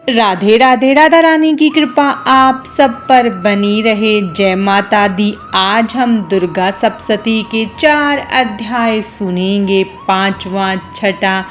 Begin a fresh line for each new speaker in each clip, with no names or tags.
राधे राधे। राधा रानी की कृपा आप सब पर बनी रहे। जय माता दी। आज हम दुर्गा सप्तशती के 4 अध्याय सुनेंगे। 5वां, 6वां,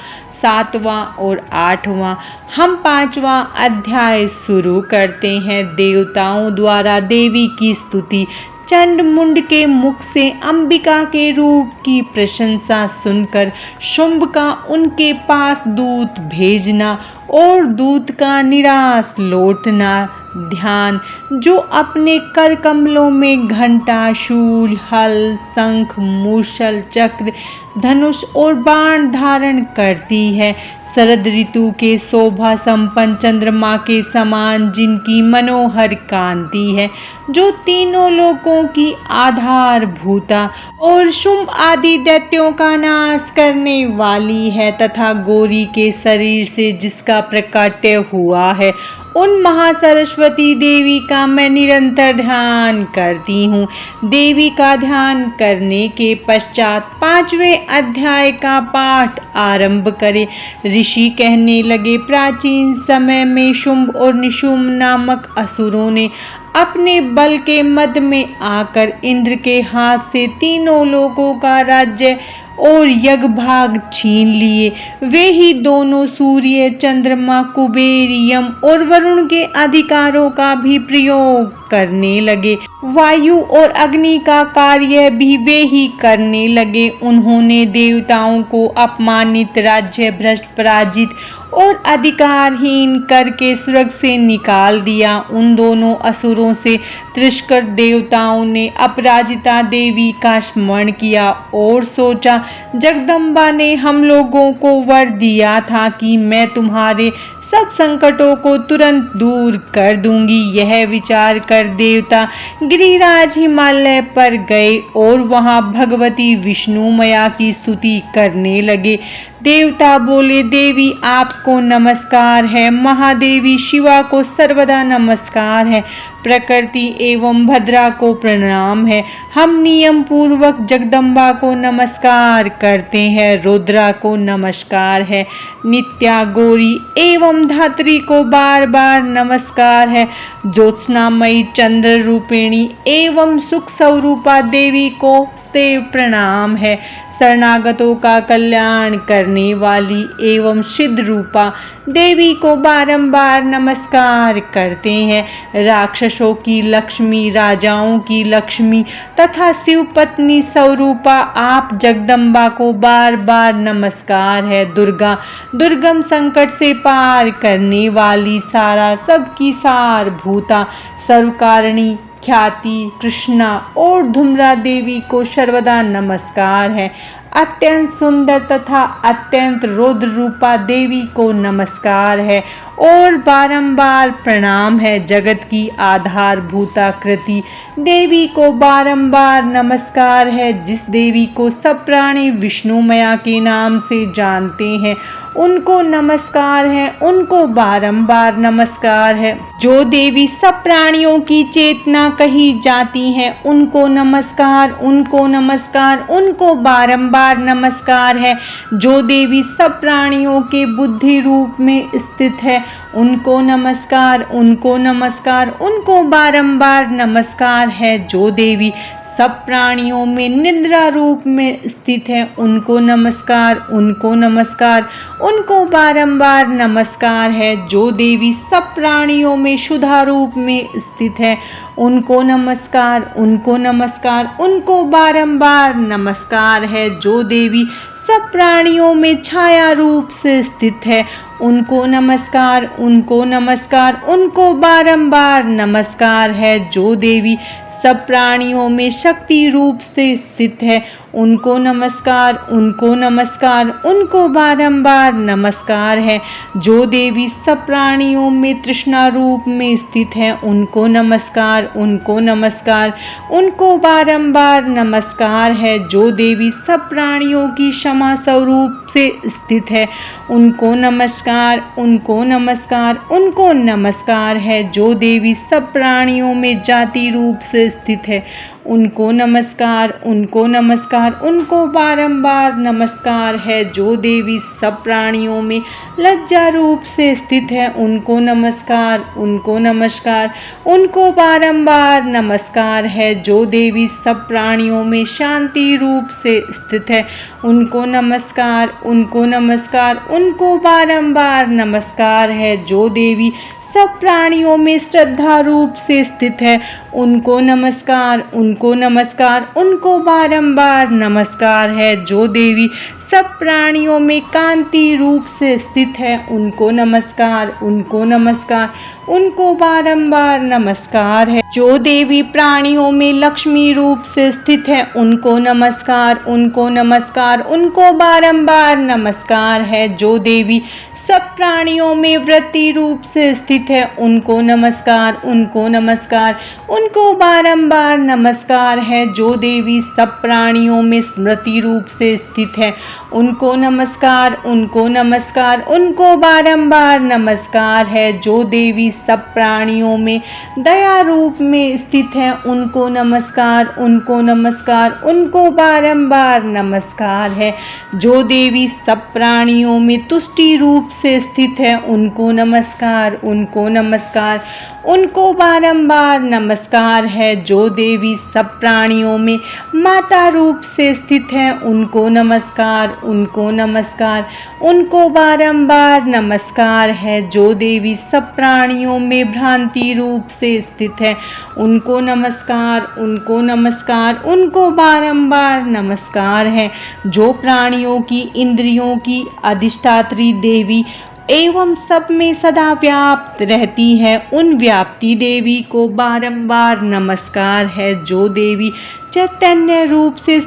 7वां और 8वां। हम 5वां अध्याय शुरू करते हैं। देवताओं द्वारा देवी की स्तुति। चंड मुंड के मुख से अंबिका के रूप की प्रशंसा सुनकर शुंभ का उनके पास दूत भेजना और दूत का निराश लौटना। ध्यान। जो अपने कर कमलों में घंटा, शूल, हल, शंख, मूषल, चक्र, धनुष और बाण धारण करती है। शरद ऋतु के शोभा संपन्न चंद्रमा के समान जिनकी मनोहर कांति है, जो तीनों लोकों की आधारभूता और शुंभ आदि दैत्यों का नाश करने वाली है, तथा गौरी के शरीर से जिसका प्रकट्य हुआ है, उन महासरस्वती देवी का मैं निरंतर ध्यान करती हूँ। देवी का ध्यान करने के पश्चात 5वें अध्याय का पाठ आरंभ करें। ऋषि कहने लगे, प्राचीन समय में शुंभ और निशुंभ नामक असुरों ने अपने बल के मद में आकर इंद्र के हाथ से तीनों लोकों का राज्य और यज्ञ भाग छीन लिए। वे ही दोनों सूर्य, चंद्रमा, कुबेर, यम और वरुण के अधिकारों का भी प्रयोग करने लगे। वायु और अग्नि का कार्य भी वे ही करने लगे। उन्होंने देवताओं को अपमानित, राज्य भ्रष्ट, पराजित और अधिकारहीन करके स्वर्ग से निकाल दिया। उन दोनों असुरों से तिरस्कृत देवताओं ने अपराजिता देवी का स्मरण किया और सोचा, जगदम्बा ने हम लोगों को वर दिया था कि मैं तुम्हारे सब संकटों को तुरंत दूर कर दूंगी। यह विचार कर देवता गिरिराज हिमालय पर गए और वहां भगवती विष्णु मैया की स्तुति करने लगे। देवता बोले, देवी आपको नमस्कार है। महादेवी शिवा को सर्वदा नमस्कार है। प्रकृति एवं भद्रा को प्रणाम है। हम नियम पूर्वक जगदम्बा को नमस्कार करते हैं। रुद्रा को नमस्कार है। नित्या, गौरी एवं धात्री को बार बार नमस्कार है। ज्योत्सनामयी, चंद्र रूपिणी एवं सुख स्वरूपा देवी को देव प्रणाम है। शरणागतों का कल्याण करने वाली एवं सिद्ध रूपा देवी को बारंबार नमस्कार करते हैं। राक्षसों की लक्ष्मी, राजाओं की लक्ष्मी तथा शिव पत्नी स्वरूपा आप जगदम्बा को बार बार नमस्कार है। दुर्गा, दुर्गम संकट से पार करने वाली, सारा सबकी सारभूता, सर्वकारिणी, ख्याति, कृष्णा और धूम्रा देवी को सर्वदा नमस्कार है। अत्यंत सुंदर तथा अत्यंत रौद्र रूपा देवी को नमस्कार है और बारंबार प्रणाम है। जगत की आधारभूता कृति देवी को बारंबार नमस्कार है। जिस देवी को सब प्राणी विष्णु मैया के नाम से जानते हैं, उनको नमस्कार है, उनको बारंबार नमस्कार है। जो देवी सब प्राणियों की चेतना कही जाती है, उनको नमस्कार, उनको नमस्कार, उनको बारंबार नमस्कार है। जो देवी सब प्राणियों के बुद्धि रूप में स्थित है, उनको नमस्कार, उनको नमस्कार, उनको बारंबार नमस्कार है। जो देवी सब प्राणियों में निद्रा रूप में स्थित है, उनको नमस्कार, उनको नमस्कार, उनको बारंबार नमस्कार है। जो देवी सब प्राणियों में शुद्धा रूप में स्थित है, उनको नमस्कार, उनको नमस्कार, उनको बारंबार नमस्कार है। जो देवी सब प्राणियों में छाया रूप से स्थित है, उनको नमस्कार, उनको नमस्कार, उनको बारंबार नमस्कार है। जो देवी सब प्राणियों में शक्ति रूप से स्थित है, उनको नमस्कार, उनको नमस्कार, उनको बारंबार नमस्कार है। जो देवी सब प्राणियों में तृष्णा रूप में स्थित है, उनको नमस्कार, उनको नमस्कार, उनको बारंबार नमस्कार है। जो देवी सब प्राणियों की क्षमा स्वरूप से स्थित है, उनको नमस्कार, उनको नमस्कार, उनको नमस्कार है। जो देवी सब प्राणियों में जाति रूप से स्थित है, उनको नमस्कार, उनको नमस्कार, उनको बारंबार नमस्कार है। जो देवी सब प्राणियों में लज्जा रूप से स्थित है, उनको नमस्कार, उनको नमस्कार, उनको बारंबार नमस्कार है। जो देवी सब प्राणियों में शांति रूप से स्थित है, उनको नमस्कार, उनको नमस्कार, उनको बारंबार नमस्कार है। जो देवी सब प्राणियों में श्रद्धा रूप से स्थित है, उनको नमस्कार, उनको नमस्कार, उनको बारंबार नमस्कार है। जो देवी सब प्राणियों में कांति रूप से स्थित है, उनको नमस्कार, उनको नमस्कार, उनको बारंबार नमस्कार है। जो देवी प्राणियों में लक्ष्मी रूप से स्थित है, उनको नमस्कार, उनको नमस्कार, उनको बारंबार नमस्कार है। जो देवी सब प्राणियों में वृत्ति रूप से स्थित है, उनको नमस्कार, उनको नमस्कार, उनको बारंबार नमस्कार है। जो देवी सब प्राणियों में स्मृति रूप से स्थित है, उनको नमस्कार, उनको नमस्कार, उनको बारंबार नमस्कार है। जो देवी सब प्राणियों में दया रूप में स्थित है, उनको नमस्कार, उनको नमस्कार, उनको बारंबार नमस्कार है। जो देवी सब प्राणियों में तुष्टि रूप से स्थित है, उनको नमस्कार, उनको नमस्कार, उनको बारंबार नमस्कार है। जो देवी सब प्राणियों में माता रूप से स्थित है, उनको नमस्कार, उनको नमस्कार, उनको बारंबार नमस्कार है। जो देवी सब प्राणियों में भ्रांति रूप से स्थित है, उनको नमस्कार, उनको नमस्कार, उनको बारंबार नमस्कार है। जो प्राणियों की इंद्रियों की अधिष्ठात्री देवी एवं सब में सदा व्याप्त रहती है, उन व्याप्ति देवी को बारंबार नमस्कार है। जो देवी चैतन्य रूप से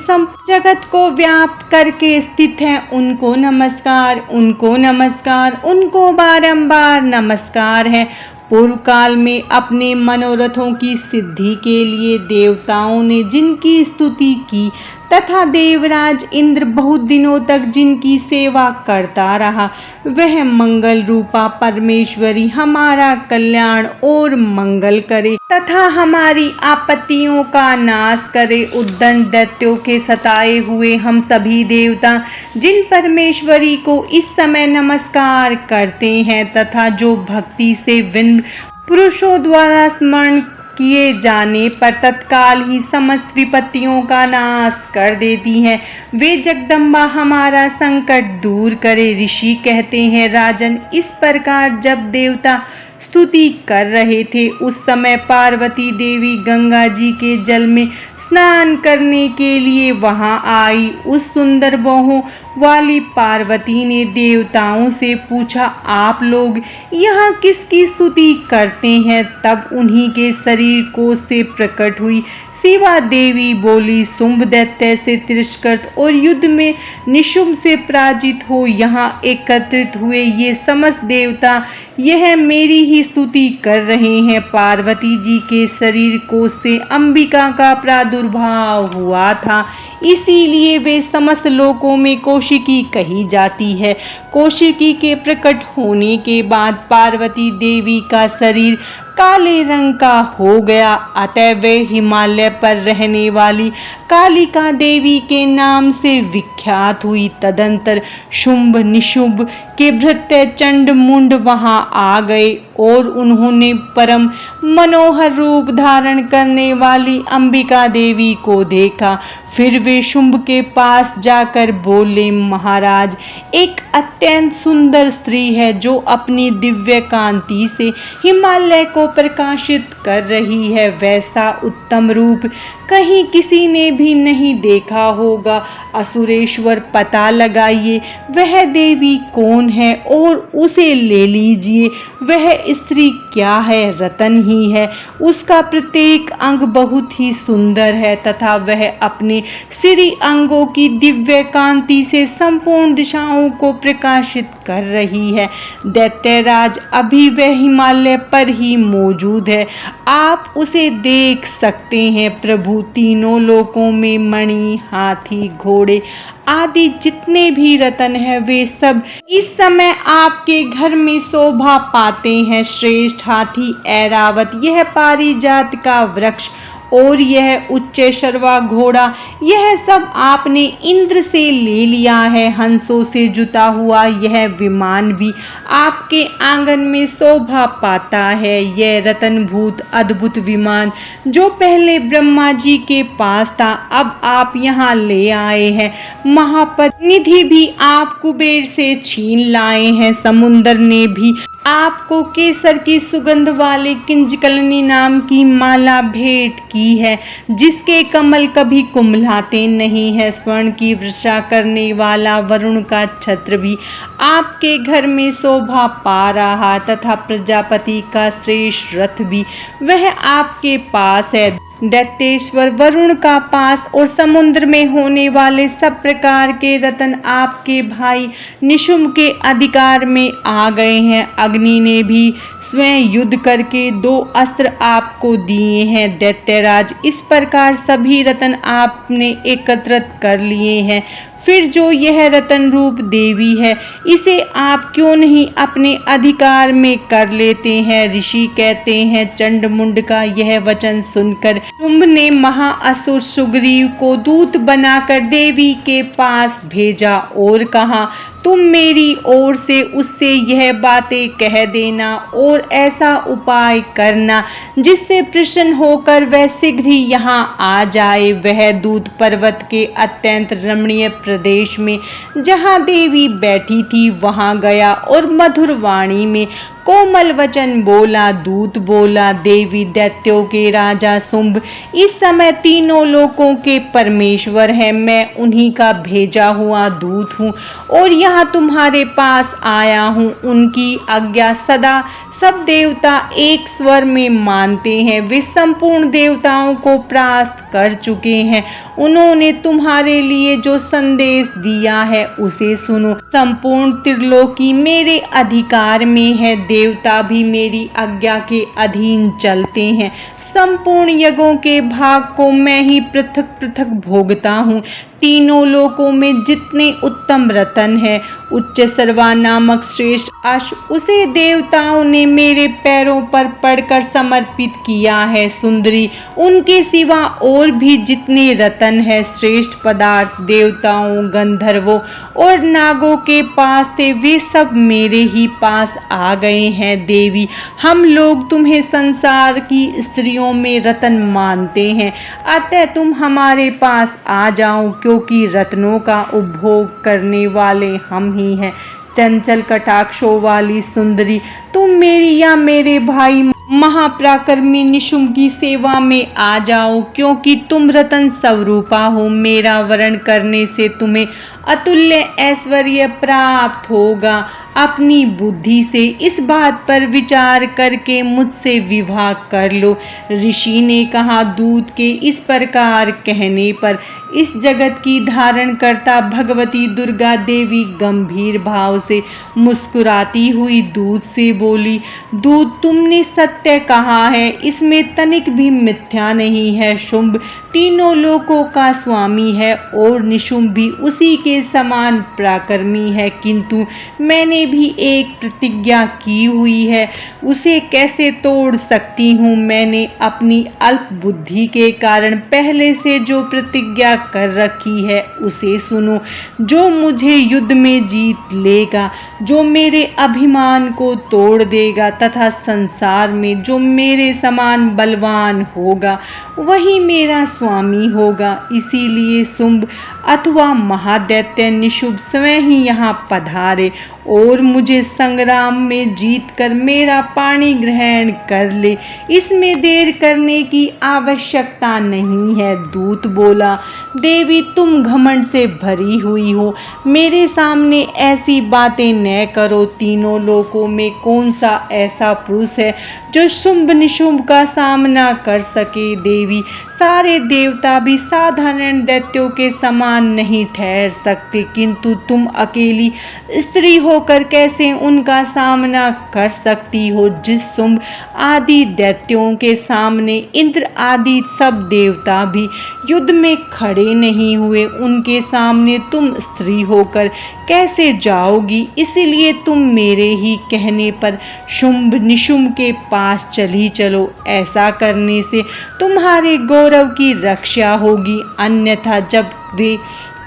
जगत को व्याप्त करके स्थित है, उनको नमस्कार, उनको नमस्कार, उनको बारंबार नमस्कार है। पूर्व काल में अपने मनोरथों की सिद्धि के लिए देवताओं ने जिनकी स्तुति की तथा देवराज इंद्र बहुत दिनों तक जिनकी सेवा करता रहा, वह मंगल रूपा परमेश्वरी हमारा कल्याण और मंगल करे तथा हमारी आपत्तियों का नाश करे। उद्दंड दैत्यों के सताए हुए हम सभी देवता जिन परमेश्वरी को इस समय नमस्कार करते हैं तथा जो भक्ति से विनम्र पुरुषों द्वारा स्मरण किए जाने पर तत्काल ही समस्त विपत्तियों का नाश कर देती हैं, वे जगदम्बा हमारा संकट दूर करे। ऋषि कहते हैं, राजन, इस प्रकार जब देवता स्तुति कर रहे थे, उस समय पार्वती देवी गंगा जी के जल में स्नान करने के लिए वहां आई। उस सुंदर बाहों वाली पार्वती ने देवताओं से पूछा, आप लोग यहाँ किसकी स्तुति करते हैं? तब उन्हीं के शरीर कोश से प्रकट हुई शिवा देवी बोली, शुंभ दैत्य से तिरस्कृत और युद्ध में निशुंभ से पराजित हो यहाँ एकत्रित हुए ये समस्त देवता यह मेरी ही स्तुति कर रहे हैं। पार्वती जी के शरीर कोश से अंबिका का प्रादुर्भाव हुआ था, इसीलिए वे समस्त लोकों में कौशिकी कही जाती है। कौशिकी के प्रकट होने के बाद पार्वती देवी का शरीर काले रंग का हो गया, अतः वे हिमालय पर रहने वाली कालिका देवी के नाम से विख्यात हुई। तदंतर शुंभ निशुंभ के भृत्य चंड मुंड वहां आ गए और उन्होंने परम मनोहर रूप धारण करने वाली अंबिका देवी को देखा। फिर वे शुंभ के पास जाकर बोले, महाराज, एक अत्यंत सुंदर स्त्री है जो अपनी दिव्य कांति से हिमालय को प्रकाशित कर रही है। वैसा उत्तम रूप कहीं किसी ने भी नहीं देखा होगा। असुरेश्वर, पता लगाइए वह देवी कौन है और उसे ले लीजिए। वह स्त्री क्या है? रतन ही है। उसका प्रत्येक अंग बहुत ही सुंदर है तथा वह अपने श्री अंगों की दिव्य कांति से संपूर्ण दिशाओं को प्रकाशित कर रही है। दैत्यराज, अभी वह हिमालय पर ही मौजूद है, आप उसे देख सकते हैं। प्रभु, तीनों लोकों में मणि, हाथी, घोड़े आदि जितने भी रत्न हैं वे सब इस समय आपके घर में शोभा पाते हैं। श्रेष्ठ हाथी ऐरावत, यह पारिजात का वृक्ष और यह उच्च शर्वा घोड़ा, यह सब आपने इंद्र से ले लिया है। हंसों से जुता हुआ यह विमान भी आपके आंगन में शोभा पाता है। यह रत्नभूत अद्भुत विमान जो पहले ब्रह्मा जी के पास था, अब आप यहाँ ले आए हैं। महापद निधि भी आप कुबेर से छीन लाए हैं। समुद्र ने भी आपको केसर की सुगंध वाले किंजकलनी नाम की माला भेंट की है, जिसके कमल कभी कुम्हलाते नहीं है। स्वर्ण की वर्षा करने वाला वरुण का छत्र भी आपके घर में शोभा पा रहा, तथा प्रजापति का श्रेष्ठ रथ भी वह आपके पास है। दैत्येश्वर वरुण का पास और समुद्र में होने वाले सब प्रकार के रत्न आपके भाई निशुम्भ के अधिकार में आ गए हैं। अग्नि ने भी स्वयं युद्ध करके 2 अस्त्र आपको दिए हैं। दैत्यराज, इस प्रकार सभी रत्न आपने एकत्रित कर लिए हैं। फिर जो यह रतन रूप देवी है, इसे आप क्यों नहीं अपने अधिकार में कर लेते हैं। ऋषि कहते हैं, चंडमुंड का यह वचन सुनकर शुंभ ने महाअसुर सुग्रीव को दूत बनाकर देवी के पास भेजा और कहा, तुम मेरी ओर से उससे यह बातें कह देना और ऐसा उपाय करना जिससे प्रसन्न होकर वह शीघ्र ही यहाँ आ जाए। वह दूत पर्वत के अत्यंत रमणीय प्रदेश में जहाँ देवी बैठी थी वहाँ गया और मधुर वाणी में कोमल वचन बोला। दूत बोला, देवी दैत्यों के राजा शुंभ इस समय तीनों लोकों के परमेश्वर है। मैं उन्हीं का भेजा हुआ दूत हूँ और यहाँ तुम्हारे पास आया हूँ। उनकी आज्ञा सदा सब देवता एक स्वर में मानते हैं। वे संपूर्ण देवताओं को परास्त कर चुके हैं। उन्होंने तुम्हारे लिए जो संदेश दिया है उसे सुनो। संपूर्ण त्रिलोकी मेरे अधिकार में है। देवता भी मेरी आज्ञा के अधीन चलते हैं। संपूर्ण यज्ञों के भाग को मैं ही पृथक पृथक भोगता हूँ। तीनों लोकों में जितने उत्तम रतन है, उच्च सर्वा नामक श्रेष्ठ अश्व, उसे देवताओं ने मेरे पैरों पर पड़कर समर्पित किया है। सुंदरी, उनके सिवा और भी जितने रतन है, श्रेष्ठ पदार्थ देवताओं, गंधर्वों और नागों के पास थे, वे सब मेरे ही पास आ गए हैं। देवी, हम लोग तुम्हें संसार की स्त्रियों में रतन मानते हैं, अतः तुम हमारे पास आ जाओ, क्योंकि रत्नों का उपभोग करने वाले हम ही हैं। चंचल कटाक्षों वाली सुंदरी, तुम मेरी या मेरे भाई महापराक्रमी निशुम्भ की सेवा में आ जाओ, क्योंकि तुम रतन स्वरूपा हो। मेरा वरण करने से तुम्हें अतुल्य ऐश्वर्य प्राप्त होगा। अपनी बुद्धि से इस बात पर विचार करके मुझसे विवाह कर लो। ऋषि ने कहा, दूत के इस प्रकार कहने पर इस जगत की धारण करता भगवती दुर्गा देवी गंभीर भाव से मुस्कुराती हुई दूत से बोली, दूत, तुमने सत्य कहा है, इसमें तनिक भी मिथ्या नहीं है। शुंभ तीनों लोकों का स्वामी है और निशुम्भ भी उसी के समान पराक्रमी है, किंतु मैंने भी एक प्रतिज्ञा की हुई है, उसे कैसे तोड़ सकती हूँ। मैंने अपनी अल्प बुद्धि के कारण पहले से जो प्रतिज्ञा कर रखी है उसे सुनो। जो मुझे युद्ध में जीत लेगा, जो मेरे अभिमान को तोड़ देगा तथा संसार में जो मेरे समान बलवान होगा, वही मेरा स्वामी होगा। इसीलिए शुंभ अथवा महादैत्य निशुम्भ स्वयं ही यहाँ पधारे और मुझे संग्राम में जीत कर मेरा पाणी ग्रहण कर ले। इसमें देर करने की आवश्यकता नहीं है। दूत बोला, देवी, तुम घमंड से भरी हुई हो, मेरे सामने ऐसी बातें न करो। तीनों लोकों में कौन सा ऐसा पुरुष है जो शुंभ निशुम्भ का सामना कर सके। देवी, सारे देवता भी साधारण दैत्यों के समान नहीं ठहर सकते। सकते, किंतु तुम अकेली स्त्री होकर कैसे उनका सामना कर सकती हो। जिस शुंभ आदि दैत्यों के सामने इंद्र आदि सब देवता भी युद्ध में खड़े नहीं हुए, उनके सामने तुम स्त्री होकर कैसे जाओगी। इसलिए तुम मेरे ही कहने पर शुंभ निशुंभ के पास चली चलो। ऐसा करने से तुम्हारे गौरव की रक्षा होगी, अन्यथा जब वे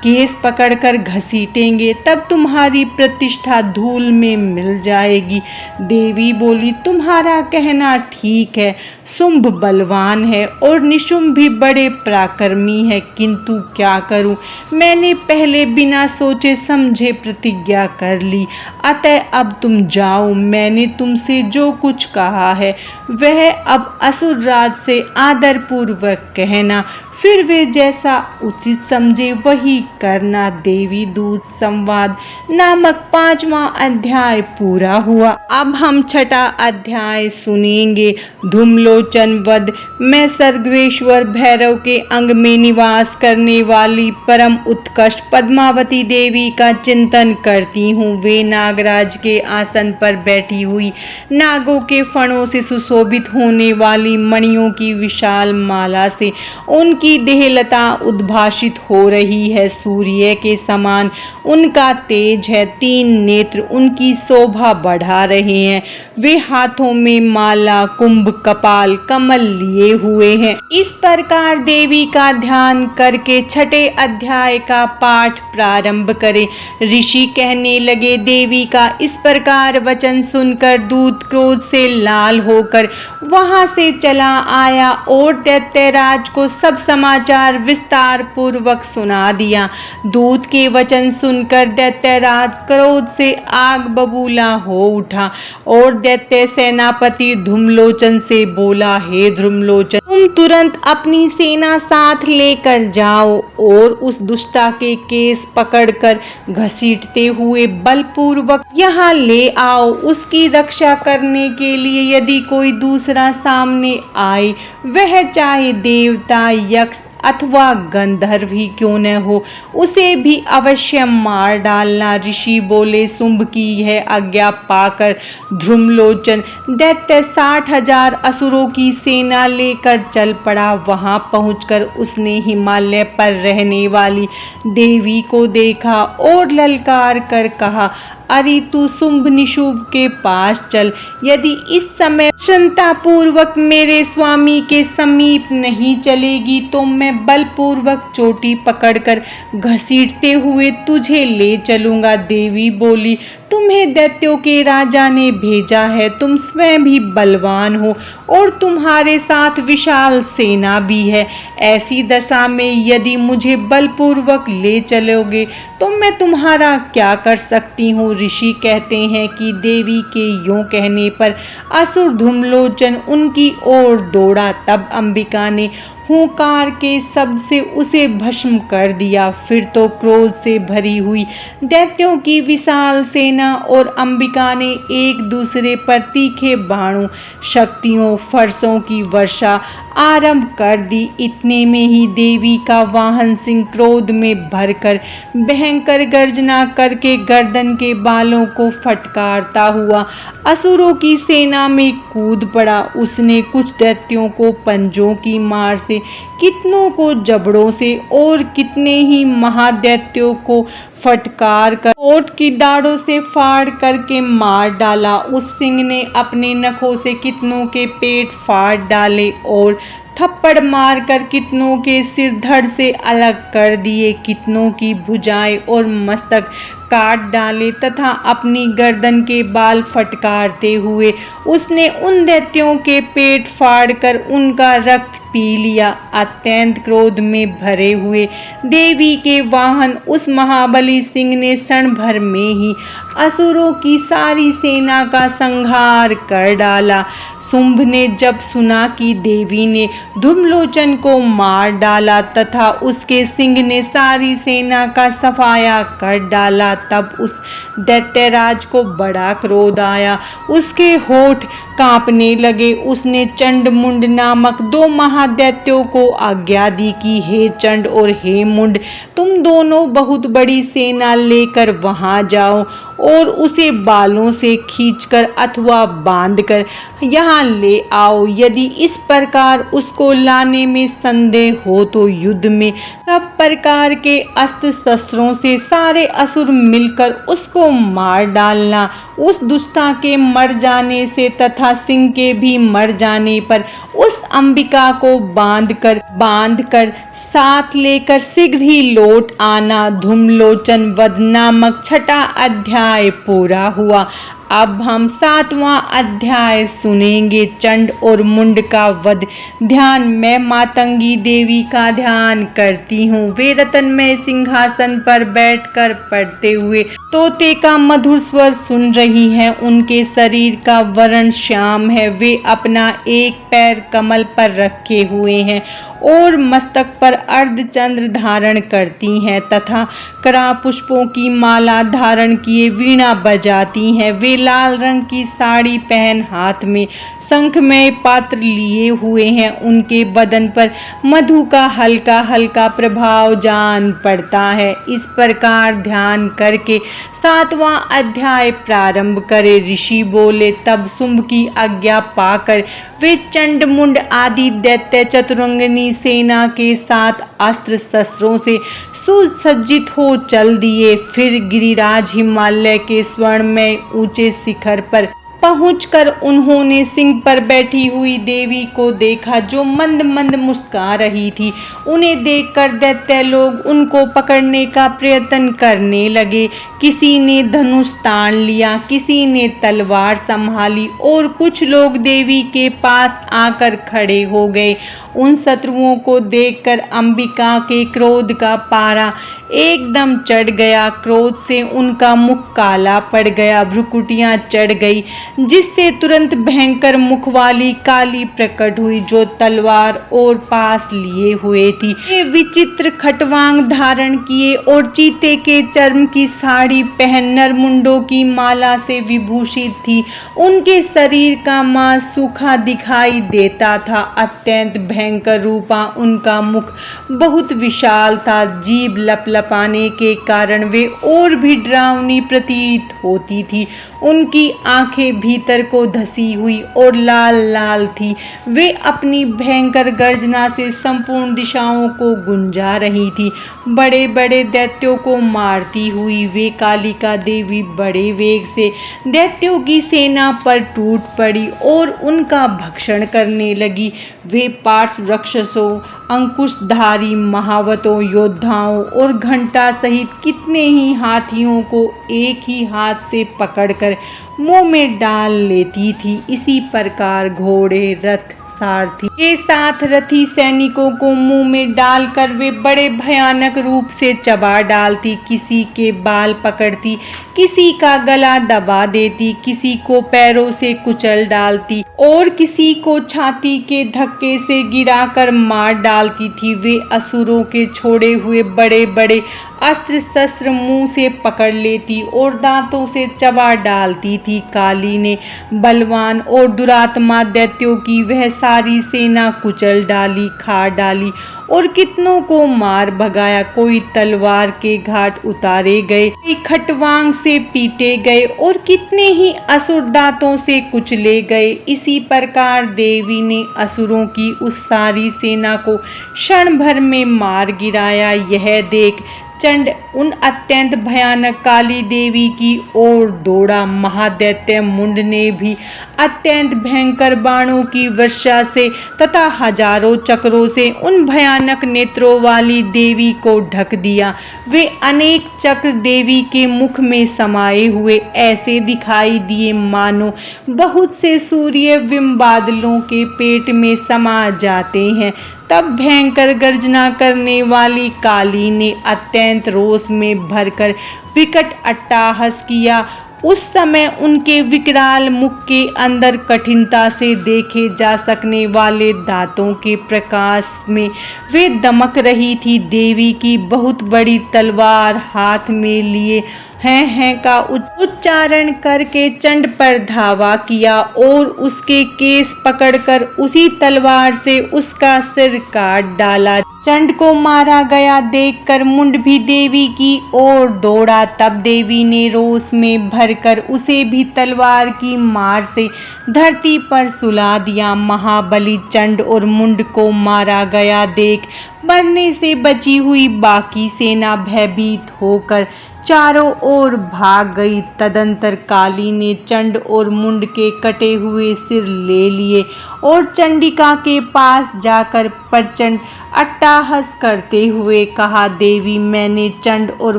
केस पकड़कर घसीटेंगे तब तुम्हारी प्रतिष्ठा धूल में मिल जाएगी। देवी बोली, तुम्हारा कहना ठीक है, शुंभ बलवान है और निशुंभ भी बड़े पराक्रमी है, किंतु क्या करूं, मैंने पहले बिना सोचे समझे प्रतिज्ञा कर ली। अतः अब तुम जाओ, मैंने तुमसे जो कुछ कहा है वह अब असुरराज से आदरपूर्वक कहना, फिर वे जैसा उचित समझे वही करना। देवी दूत संवाद नामक 5वां अध्याय पूरा हुआ। अब हम 6ठा अध्याय सुनेंगे, धूम्लोचन वध। मैं सर्वेश्वर भैरव के अंग में निवास करने वाली परम उत्कृष्ट पद्मावती देवी का चिंतन करती हूँ। वे नागराज के आसन पर बैठी हुई, नागों के फणों से सुशोभित होने वाली मणियों की विशाल माला से उनकी देहलता उद्भासित हो रही है। सूर्य के समान उनका तेज है, 3 नेत्र उनकी शोभा बढ़ा रहे हैं। वे हाथों में माला, कुंभ, कपाल, कमल लिए हुए हैं। इस प्रकार देवी का ध्यान करके 6ठे अध्याय का पाठ प्रारंभ करें। ऋषि कहने लगे, देवी का इस प्रकार वचन सुनकर दूत क्रोध से लाल होकर वहां से चला आया और दैत्यराज को सब समाचार विस्तार पूर्वक सुना दिया। दूत के वचन सुनकर दैत्यराज क्रोध से आग बबूला हो उठा और दैत्य सेनापति धूम्लोचन से बोला, हे धूम्लोचन, तुम तुरंत अपनी सेना साथ लेकर जाओ और उस दुष्टा के केस पकड़कर घसीटते हुए बलपूर्वक यहाँ ले आओ। उसकी रक्षा करने के लिए यदि कोई दूसरा सामने आए, वह चाहे देवता, यक्ष अथवा गंधर्व ही क्यों न हो, उसे भी अवश्य मार डालना। ऋषि बोले, शुंभ की यह आज्ञा पाकर धूम्लोचन दैत्य 60,000 असुरों की सेना लेकर चल पड़ा। वहां पहुंचकर उसने हिमालय पर रहने वाली देवी को देखा और ललकार कर कहा, अरे तू शुंभ निशुंभ के पास चल। यदि इस समय क्षमतापूर्वक मेरे स्वामी के समीप नहीं चलेगी तो मैं बलपूर्वक चोटी पकड़कर घसीटते हुए तुझे ले चलूंगा। देवी बोली, तुम्हें दैत्यों के राजा ने भेजा है, तुम स्वयं भी बलवान हो और तुम्हारे साथ विशाल सेना भी है। ऐसी दशा में यदि मुझे बलपूर्वक ले चलोगे तो मैं तुम्हारा क्या कर सकती हूँ। ऋषि कहते हैं कि देवी के यूं कहने पर असुर धूम्लोचन उनकी ओर दौड़ा। तब अंबिका ने हुंकार के शब्द से उसे भस्म कर दिया। फिर तो क्रोध से भरी हुई दैत्यों की विशाल सेना और अंबिका ने एक दूसरे पर तीखे बाणों, शक्तियों, फरसों की वर्षा आरंभ कर दी। इतने में ही देवी का वाहन सिंह क्रोध में भरकर भयंकर गर्जना करके गर्दन के बालों को फटकारता हुआ असुरों की सेना में कूद पड़ा। उसने कुछ दैत्यों को पंजों की मार से, कितनों को जबड़ों से और कितने ही महादैत्यों को फटकार कर ओट की दाढ़ों से फाड़ करके मार डाला। उस सिंह ने अपने नखों से कितनों के पेट फाड़ डाले और थप्पड़ मारकर कितनों के सिर धड़ से अलग कर दिए, कितनों की भुजाएं और मस्तक काट डाले तथा अपनी गर्दन के बाल फटकारते हुए उसने उन दैत्यों के पेट फाड़कर उनका रक्त पी लिया। अत्यंत क्रोध में भरे हुए देवी के वाहन उस महाबली सिंह ने क्षण भर में ही असुरों की सारी सेना का संहार कर डाला। शुंभ ने जब सुना कि देवी ने धूम्रलोचन को मार डाला तथा उसके सिंह ने सारी सेना का सफाया कर डाला, तब उस दैत्यराज को बड़ा क्रोध आया। उसके होठ कांपने लगे। उसने चंड मुंड नामक 2 महादैत्यों को आज्ञा दी कि हे चंड और हे मुंड, तुम दोनों बहुत बड़ी सेना लेकर वहां जाओ और उसे बालों से खींचकर अथवा बांधकर यहाँ ले आओ। यदि इस प्रकार उसको लाने में संदेह हो तो युद्ध में सब प्रकार के अस्त्र शस्त्रों से सारे असुर मिलकर उसको मार डालना। उस दुष्टा के मर जाने से तथा सिंह के भी मर जाने पर उस अंबिका को बांधकर साथ लेकर शीघ्र ही लौट आना। धूम्रलोचन वध नामक 6वां अध्याय पूरा हुआ। अब हम 7वां अध्याय सुनेंगे, चंड और मुंड का वध। ध्यान। मैं मातंगी देवी का ध्यान करती हूँ। वे रत्नमय सिंहासन पर बैठकर पढ़ते हुए तोते का मधुर स्वर सुन रही हैं। उनके शरीर का वर्ण श्याम है। वे अपना एक पैर कमल पर रखे हुए हैं और मस्तक पर अर्धचंद्र धारण करती हैं तथा करा पुष्पों की माला धारण किए वीणा बजाती हैं। वे लाल रंग की साड़ी पहन हाथ में शंखमय पात्र लिए हुए हैं। उनके बदन पर मधु का हल्का हल्का प्रभाव जान पड़ता है। इस प्रकार ध्यान करके 7वां अध्याय प्रारंभ करे। ऋषि बोले, तब शुंभ की आज्ञा पाकर वे चंड मुंड आदि दैत्य चतुरंगिनी सेना के साथ अस्त्र शस्त्रों से सुसज्जित हो चल दिए। फिर गिरिराज हिमालय के स्वर्णमय ऊंचे शिखर पर पहुंचकर उन्होंने सिंह पर बैठी हुई देवी को देखा जो मंद मंद मुस्कुरा रही थी। उन्हें देखकर दैत्य लोग उनको पकड़ने का प्रयत्न करने लगे। किसी ने धनुष तान लिया, किसी ने तलवार संभाली और कुछ लोग देवी के पास आकर खड़े हो गए। उन शत्रुओं को देखकर अंबिका के क्रोध का पारा एकदम चढ़ गया। क्रोध से उनका मुख काला पड़ गया, भ्रुकुटियां चढ़ गई, जिससे तुरंत भयंकर मुख वाली काली प्रकट हुई जो तलवार और पास लिए हुए थी। वे विचित्र खटवांग धारण किए और चीते के चर्म की साड़ी पहन नरमुंडों की माला से विभूषित थी। उनके शरीर का मांस सूखा दिखाई देता था। अत्यंत भयंकर रूपा उनका मुख बहुत विशाल था। जीभ लपलपाने के कारण वे और भी डरावनी प्रतीत होती थी। उनकी आंखें भीतर को धसी हुई और लाल लाल थी। वे अपनी भयंकर गर्जना से संपूर्ण दिशाओं को गुंजा रही थी। बड़े बड़े दैत्यों को मारती हुई वे कालिका देवी बड़े वेग से दैत्यों की सेना पर टूट पड़ी और उनका भक्षण करने लगी। वे पार्श्व राक्षसों, अंकुशधारी महावतों, योद्धाओं और घंटा सहित कितने ही हाथियों को एक ही हाथ से पकड़कर मुंह में डाल लेती थी। इसी प्रकार घोड़े, रथ, सारथी के साथ रथी सैनिकों को मुंह में डालकर वे बड़े भयानक रूप से चबा डालती। किसी के बाल पकड़ती, किसी का गला दबा देती, किसी को पैरों से कुचल डालती और किसी को छाती के धक्के से गिराकर मार डालती थी। वे असुरों के छोड़े हुए बड़े बड़े अस्त्र शस्त्र मुंह से पकड़ लेती और दांतों से चबा डालती थी। काली ने बलवान और दुरात्मा दैत्यों की वह सारी सेना कुचल डाली, खा डाली और कितनों को मार भगाया। कोई तलवार के घाट उतारे गए, कोई खटवांग से पीटे गए और कितने ही असुर दांतों से कुचले गए। इसी प्रकार देवी ने असुरों की उस सारी सेना को क्षण भर में मार गिराया। यह देख चंड उन अत्यंत भयानक काली देवी की ओर दौड़ा। महादैत्य मुंड ने भी अत्यंत भयंकर बाणों की वर्षा से तथा हजारों चक्रों से उन भयानक नेत्रों वाली देवी को ढक दिया। वे अनेक चक्र देवी के मुख में समाये हुए ऐसे दिखाई दिए मानो बहुत से सूर्य बिंब बादलों के पेट में समा जाते हैं। तब भयंकर गर्जना करने वाली काली ने अत्यंत रोष में भरकर विकट अट्टहास किया उस समय उनके विकराल मुख के अंदर कठिनता से देखे जा सकने वाले दांतों के प्रकाश में वे दमक रही थी। देवी की बहुत बड़ी तलवार हाथ में लिए हैं का उच्चारण करके चंड पर धावा किया और उसके केस पकड़कर उसी तलवार से उसका सिर काट डाला। चंड को मारा गया देखकर मुंड भी देवी की ओर दौड़ा। तब देवी ने रोष में भरकर उसे भी तलवार की मार से धरती पर सुला दिया। महाबली चंड और मुंड को मारा गया देख मरने से बची हुई बाकी सेना भयभीत होकर चारों ओर भाग गई। तदंतर काली ने चंड और मुंड के कटे हुए सिर ले लिए और चंडिका के पास जाकर प्रचंड अट्टहास करते हुए कहा, देवी मैंने चंड और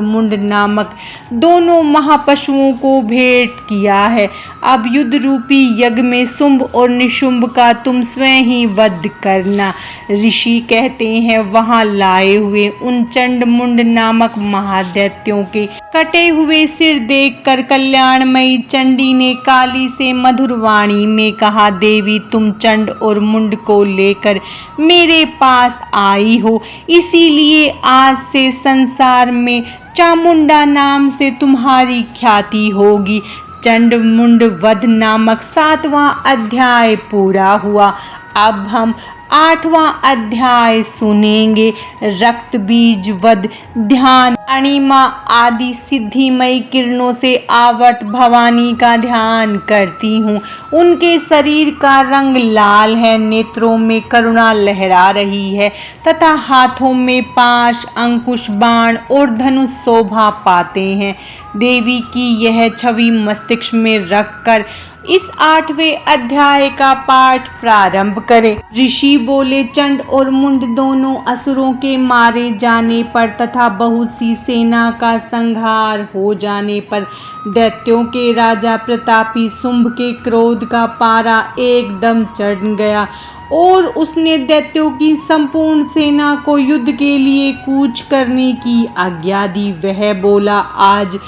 मुंड नामक दोनों महापशुओं को भेंट किया है। अब युद्ध रूपी यज्ञ में शुंभ और निशुंभ का तुम स्वयं ही वध करना। ऋषि कहते हैं वहां लाए हुए उन चंड मुंड नामक महादैत्यों के कटे हुए सिर देखकर कल्याणमयी चंडी ने काली से मधुर वाणी में कहा, देवी तुम चंड और मुंड को लेकर मेरे पास आई हो, इसीलिए आज से संसार में चामुंडा नाम से तुम्हारी ख्याति होगी। चंड मुंड वध नामक 7वां अध्याय पूरा हुआ। अब हम 8वां अध्याय सुनेंगे। रक्त बीज वध ध्यान अणिमा आदि सिद्धिमयी किरणों से आवर्त भवानी का ध्यान करती हूँ। उनके शरीर का रंग लाल है, नेत्रों में करुणा लहरा रही है तथा हाथों में पाश, अंकुश, बाण और धनुष शोभा पाते हैं। देवी की यह छवि मस्तिष्क में रखकर इस 8वें अध्याय का पाठ प्रारंभ करें। ऋषि बोले, चंड और मुंड दोनों असुरों के मारे जाने पर तथा बहुत सी सेना का संहार हो जाने पर दैत्यों के राजा प्रतापी शुंभ के क्रोध का पारा एकदम चढ़ गया और उसने दैत्यों की संपूर्ण सेना को युद्ध के लिए कूच करने की आज्ञा दी। वह बोला, आज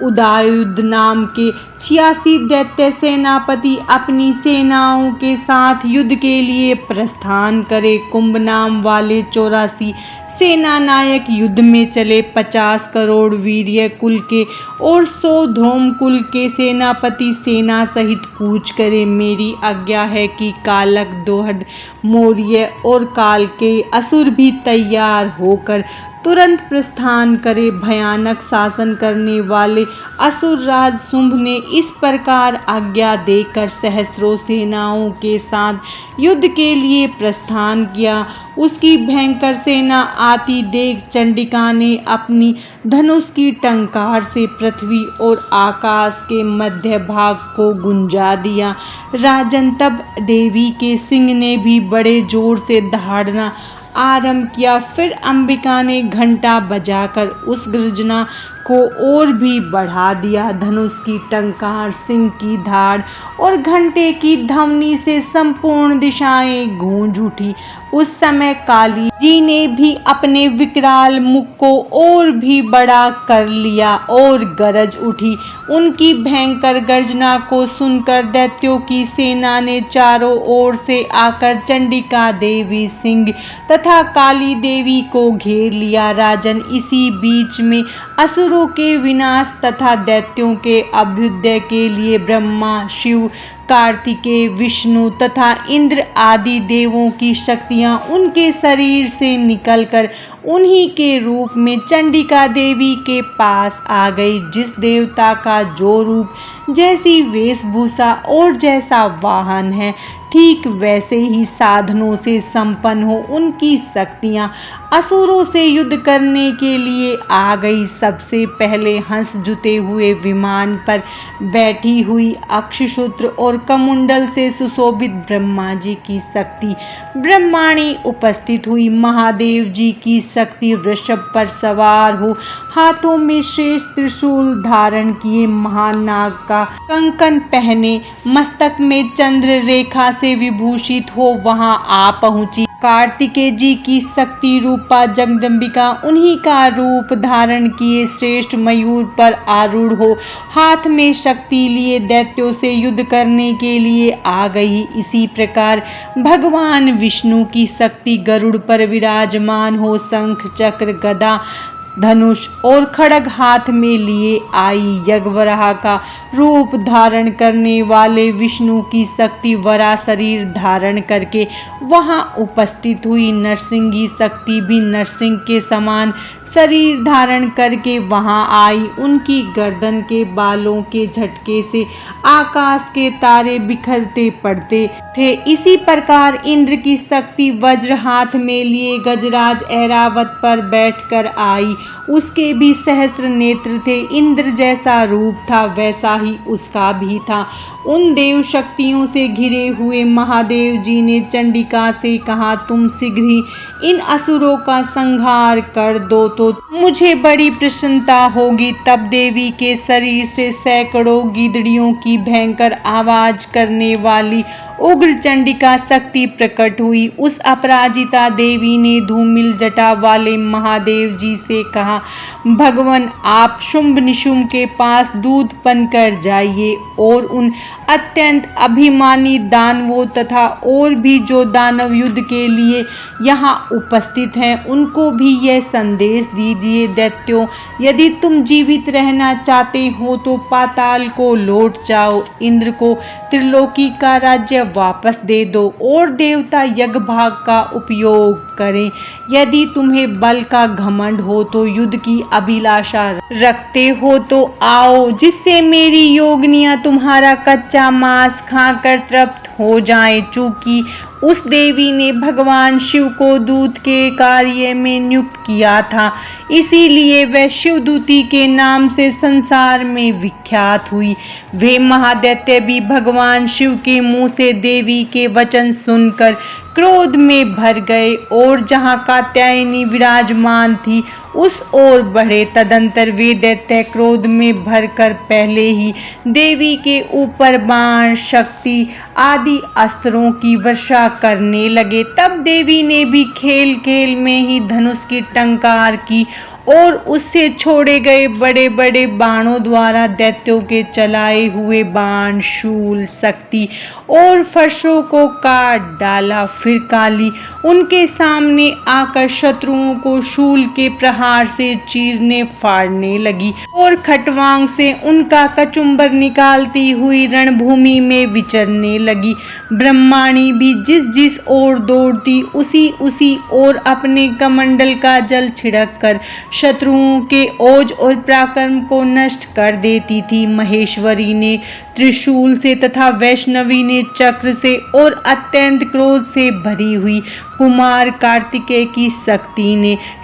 उदयुद नाम के 86 दैत्य सेनापति अपनी सेनाओं के साथ युद्ध के लिए प्रस्थान करे। कुंभ नाम वाले 84 सेना नायक युद्ध में चले। 50 करोड़ वीर्य कुल के और 100 धौम कुल के सेनापति सेना सहित कूच करे। मेरी आज्ञा है कि कालक, दोहड, मौर्य और काल के असुर भी तैयार होकर तुरंत प्रस्थान करे। भयानक शासन करने वाले असुर राज शुंभ ने इस प्रकार आज्ञा देकर सहस्त्रों सेनाओं के साथ युद्ध के लिए प्रस्थान किया। उसकी भयंकर सेना आती देख चंडिका ने अपनी धनुष की टंकार से पृथ्वी और आकाश के मध्य भाग को गुंजा दिया। राजन, तब देवी के सिंह ने भी बड़े जोर से दहाड़ना आरंभ किया। फिर अंबिका ने घंटा बजाकर उस गर्जना को और भी बढ़ा दिया। धनुष की टंकार, सिंह की धाड़ और घंटे की ध्वनि से संपूर्ण दिशाएं गूंज उठी। उस समय काली जी ने भी अपने विकराल मुख को और भी बड़ा कर लिया और गरज उठी। उनकी भयंकर गर्जना को सुनकर दैत्यों की सेना ने चारों ओर से आकर चंडिका देवी, सिंह तथा काली देवी को घेर लिया। राजन, इसी बीच में असुरों के विनाश तथा दैत्यों के अभ्युदय के लिए ब्रह्मा, शिव, कार्तिकेय, विष्णु तथा इंद्र आदि देवों की शक्तियां उनके शरीर से निकलकर उन्हीं के रूप में चंडिका देवी के पास आ गई। जिस देवता का जो रूप, जैसी वेशभूषा और जैसा वाहन है, ठीक वैसे ही साधनों से संपन्न हो उनकी शक्तियां असुरों से युद्ध करने के लिए आ गई। सबसे पहले हंस जुते हुए विमान पर बैठी हुई अक्षसूत्र और कमुंडल से सुशोभित ब्रह्मा जी की शक्ति ब्रह्माणी उपस्थित हुई। महादेव जी की शक्ति वृषभ पर सवार हो, हाथों में शेष त्रिशूल धारण किए, महानाग का कंकन पहने, मस्तक में चंद्र रेखा से विभूषित हो वहां आ पहुंची। कार्तिकेय जी की शक्ति रूपा जगदम्बिका उन्हीं का रूप धारण किए श्रेष्ठ मयूर पर आरूढ़ हो हाथ में शक्ति लिए दैत्यों से युद्ध करने के लिए आ गई। इसी प्रकार भगवान विष्णु की शक्ति गरुड़ पर विराजमान हो शंख चक्र गदा धनुष और खड्ग हाथ में लिए आई। यज्ञवराह का रूप धारण करने वाले विष्णु की शक्ति वरा शरीर धारण करके वहां उपस्थित हुई। नरसिंही शक्ति भी नरसिंह के समान शरीर धारण करके वहां आई। उनकी गर्दन के बालों के झटके से आकाश के तारे बिखरते पड़ते थे। इसी प्रकार इंद्र की शक्ति वज्र हाथ में लिए गजराज ऐरावत पर बैठकर आई। उसके भी सहस्त्र नेत्र थे। इंद्र जैसा रूप था वैसा ही उसका भी था। उन देव शक्तियों से घिरे हुए महादेव जी ने चंडिका से कहा, तुम शीघ्र ही इन असुरों का संहार कर दो तो मुझे बड़ी प्रसन्नता होगी। तब देवी के शरीर से सैकड़ों गीदड़ियों की भयंकर आवाज करने वाली उग्र चंडिका शक्ति प्रकट हुई। उस अपराजिता देवी ने धूमिल जटा वाले महादेव जी से कहा, भगवान आप शुंभ निशुंभ के पास दूत बनकर जाइए और उन अत्यंत अभिमानी दानवों तथा और भी जो दानव युद्ध के लिए यहाँ उपस्थित हैं उनको भी यह संदेश दीजिए, दैत्यों यदि तुम जीवित रहना चाहते हो तो पाताल को लौट जाओ, इंद्र को त्रिलोकी का राज्य वापस दे दो और देवता यज्ञ भाग का उपयोग करें। यदि तुम्हें बल का घमंड हो तो युद्ध की अभिलाषा रखते हो तो आओ, जिससे मेरी योगिनियां तुम्हारा कच्चा मांस खाकर तृप्त हो जाएं। चूंकि उस देवी ने भगवान शिव को दूत के कार्य में नियुक्त किया था, इसीलिए वह शिवदूती के नाम से संसार में विख्यात हुई। वे महादैत्य भी भगवान शिव के मुंह से देवी के वचन सुनकर क्रोध में भर गए और जहाँ कात्यायनी विराजमान थी उस ओर बढ़े। तदंतर वे दैत्य क्रोध में भरकर पहले ही देवी के ऊपर बाण शक्ति आदि अस्त्रों की वर्षा करने लगे। तब देवी ने भी खेल खेल में ही धनुष की टंकार की और उससे छोड़े गए बड़े बड़े बाणों द्वारा दैत्यों के चलाए हुए बाण शूल शक्ति और फर्शों को काट डाला। फिर काली उनके सामने आकर शत्रुओं को शूल के प्रहार से चीरने फाड़ने लगी और खटवांग से उनका कचुम्बर निकालती हुई रणभूमि में विचरने लगी। ब्रह्माणी भी जिस जिस ओर दौड़ती उसी उसी ओर अपने कमंडल का जल छिड़क कर शत्रुओं के ओज और पराक्रम को नष्ट कर देती थी। महेश्वरी ने त्रिशूल से तथा वैष्णवी ने चक्र से और अत्यंत क्रोध से भरी हुई कुमार कार्तिकेय की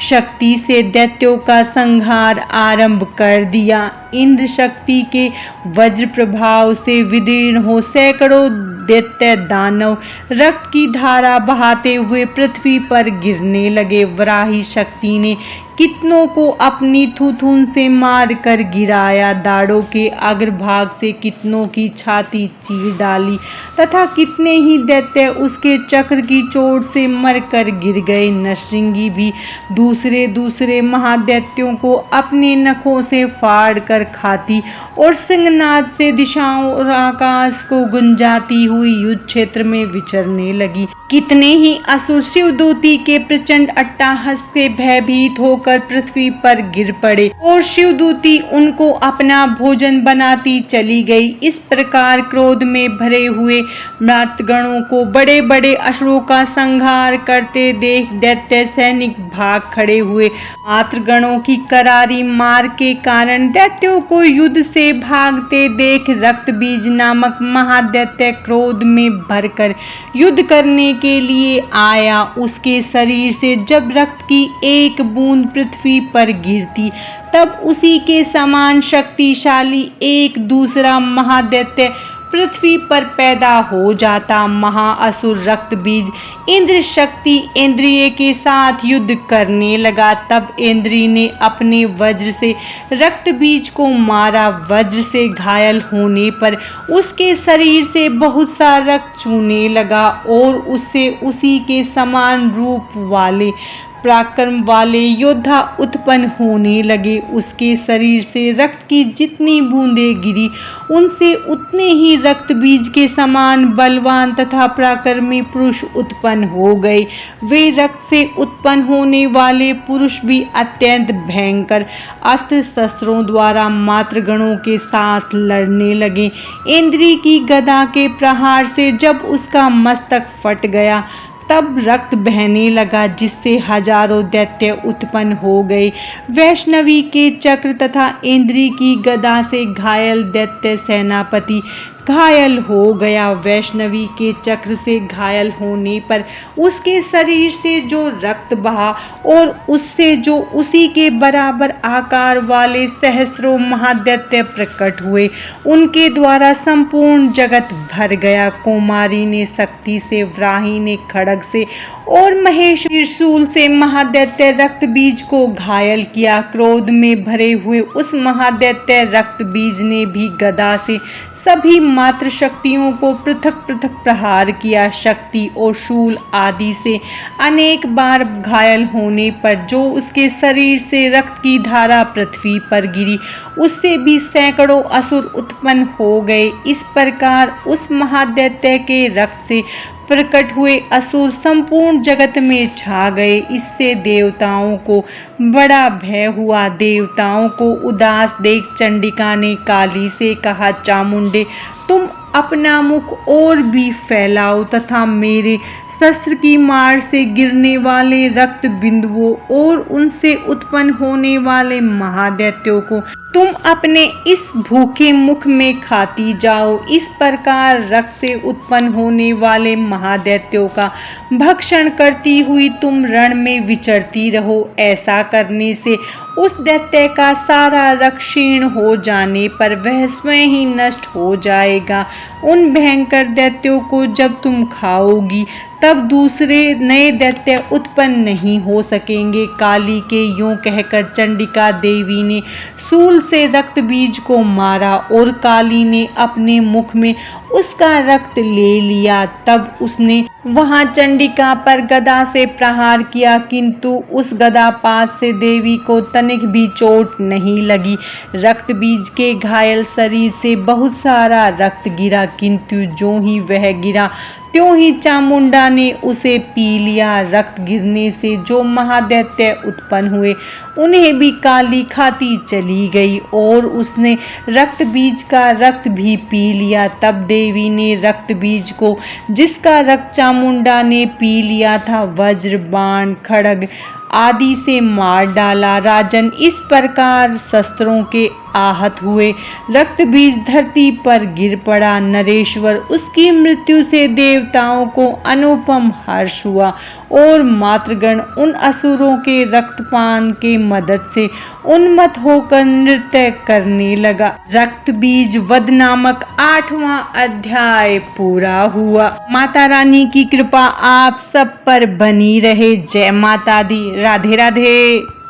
शक्ति से दैत्यों का संहार आरंभ कर दिया। इंद्र शक्ति के वज्र प्रभाव से विदीर्ण हो सैकड़ों दैत्य दानव रक्त की धारा बहाते हुए पृथ्वी पर गिरने लगे। वराही शक्ति ने कितनों को अपनी थुथुन से मार कर गिराया, दाढ़ों के अग्रभाग से कितनों की छाती चीर डाली तथा कितने ही दैत्य उसके चक्र की चोट से मरकर गिर गए। नरसिंही भी दूसरे दूसरे महादैत्यों को अपने नखों से फाड़ कर खाती और सिंहनाद से दिशाओं और आकाश को गुंजाती हुई युद्ध क्षेत्र में विचरने लगी। कितने ही असुर शिवदूती के प्रचंड अट्टहास से भयभीत होकर पृथ्वी पर गिर पड़े और शिवदूती उनको अपना भोजन बनाती चली गई। इस प्रकार क्रोध में भरे हुए मर्तगणों को बड़े बड़े असुरों का संहार करते देख दैत्य सैनिक भाग खड़े हुए। मातृगणों की करारी मार के कारण दैत्यों को युद्ध से भागते देख रक्तबीज नामक महादैत्य क्रोध में भरकर युद्ध करने के लिए आया। उसके शरीर से जब रक्त की एक बूंद पृथ्वी पर गिरती तब उसी के समान शक्तिशाली एक दूसरा महादैत्य पृथ्वी पर पैदा हो जाता। महाअसुर रक्त बीज इंद्र शक्ति इंद्रिय के साथ युद्ध करने लगा। तब इंद्री ने अपने वज्र से रक्त बीज को मारा। वज्र से घायल होने पर उसके शरीर से बहुत सा रक्त चूने लगा और उससे उसी के समान रूप वाले पराक्रम वाले योद्धा उत्पन्न होने लगे। उसके शरीर से रक्त की जितनी बूंदें गिरी, उनसे उतने ही रक्त बीज के समान बलवान तथा पराक्रमी पुरुष उत्पन्न हो गए। वे रक्त से उत्पन्न होने वाले पुरुष भी अत्यंत भयंकर अस्त्र शस्त्रों द्वारा मातृगणों के साथ लड़ने लगे। इंद्री की गदा के प्रहार से जब उसका मस्तक फट गया, तब रक्त बहने लगा, जिससे हजारों दैत्य उत्पन्न हो गए। वैष्णवी के चक्र तथा इंद्री की गदा से घायल दैत्य सेनापति घायल हो गया। वैष्णवी के चक्र से घायल होने पर उसके शरीर से जो रक्त बहा और उससे जो उसी के बराबर आकार वाले सहस्रों महादैत्य प्रकट हुए, उनके द्वारा संपूर्ण जगत भर गया। कुमारी ने शक्ति से, व्राही ने खड्ग से और महेश त्रिशूल से महादैत्य रक्त बीज को घायल किया। क्रोध में भरे हुए उस महादैत्य रक्त बीज ने भी गदा से सभी मात्र शक्तियों को पृथक पृथक प्रहार किया। शक्ति और शूल आदि से अनेक बार घायल होने पर जो उसके शरीर से रक्त की धारा पृथ्वी पर गिरी, उससे भी सैकड़ों असुर उत्पन्न हो गए। इस प्रकार उस महादैत्य के रक्त से प्रकट हुए असुर संपूर्ण जगत में छा गए। इससे देवताओं को बड़ा भय हुआ। देवताओं को उदास देख चंडिका ने काली से कहा, चामुंडे, तुम अपना मुख और भी फैलाओ तथा मेरे शस्त्र की मार से गिरने वाले रक्त बिंदुओं और उनसे उत्पन्न होने वाले महादैत्यों को तुम अपने इस भूखे मुख में खाती जाओ। इस प्रकार रक्त से उत्पन्न होने वाले महादैत्यों का भक्षण करती हुई तुम रण में विचरती रहो। ऐसा करने से उस दैत्य का सारा रक्त क्षीण हो जाने पर वह स्वयं ही नष्ट हो जाएगा। उन भयंकर दैत्यों को जब तुम खाओगी, तब दूसरे नए दैत्य उत्पन्न नहीं हो सकेंगे। काली के यूं कहकर चंडिका देवी ने शूल से रक्त बीज को मारा और काली ने अपने मुख में उसका रक्त ले लिया। तब उसने वहां चंडिका पर गदा से प्रहार किया, किंतु उस गदापात से देवी को तनिक भी चोट नहीं लगी। रक्त बीज के घायल शरीर से बहुत सारा रक्त गिरा, किंतु जो ही वह गिरा त्यों ही चामुंडा ने उसे पी लिया। रक्त गिरने से जो महादैत्य उत्पन्न हुए, उन्हें भी काली खाती चली गई और उसने रक्त बीज का रक्त भी पी लिया। तब देवी ने रक्त बीज को, जिसका रक्त चामुंडा ने पी लिया था, वज्र, बाण, खड्ग आदि से मार डाला। राजन, इस प्रकार शस्त्रों के आहत हुए रक्त बीज धरती पर गिर पड़ा। नरेश्वर, उसकी मृत्यु से देवताओं को अनुपम हर्ष हुआ और मातृगण उन असुरों के रक्तपान के मदद से उन्मत्त होकर नृत्य करने लगा। रक्त बीज वध नामक 8वां अध्याय पूरा हुआ। माता रानी की कृपा आप सब पर बनी रहे। जय माता दी। राधे राधे।